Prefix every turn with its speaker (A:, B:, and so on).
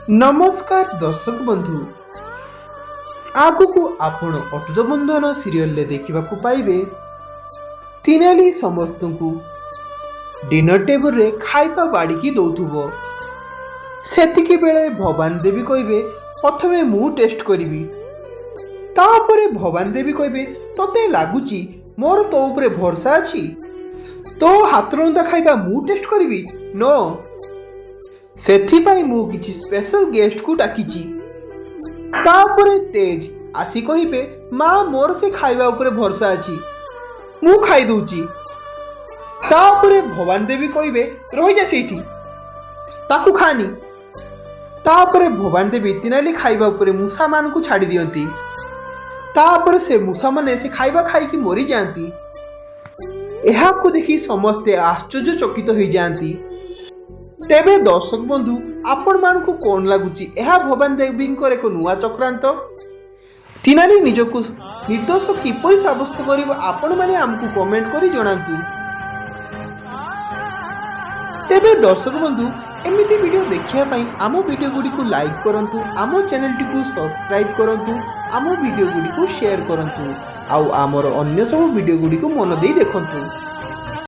A: नमस्कार दर्शक बंधु आगु को आपण अटूट बंधन सीरियल देखा पाइबे तीनाली समस्त को डिनर टेबल रे खाइबा बाड़ी दौथुब सेतिकी बेले भवानी देवी कहबे प्रथमे मु टेस्ट करिवि तापरे भवानी देवी कहबे तते लागुची मोर तो ऊपर भरोसा अछि तो हाथ रंधा खाइबा मु टेस्ट करिवि नो सेथिपाई मु किछि स्पेशल गेस्ट को डाकिछि तापरे तेज आसी कहिबे मां मोर से खाइबा ऊपर भरोसा अछि मु खाइ दउछि तापरे भवानी देवी कहबे रहि जा सेठी ताकू खानी तापरे भवानी देवी तीनाली खाइबा ऊपर मूसा मान को छाड़ी दियंती तापरे से मूसा माने से खाइबा खाई की मरी जांती एहा को देखि समस्ते आश्चर्यचकित हो जाती तेबे दर्शक बंधु आपण मान को कोन लागुची एहा भवानी देवी एक नुआ चक्रांत तीनाली निजको निर्दोष किपरि साब्यस्त करिवो आपण माने हमकु कमेंट करी जणांतु तेबे दर्शक बंधु एमिति वीडियो देखिया पई आम वीडियो गुडी को लाइक करंतु आम चैनल टी को सब्सक्राइब करंतु आम वीडियो गुडी को शेयर करंतु आउ आमर अन्य सब वीडियो गुडी को मन देई देखंतु।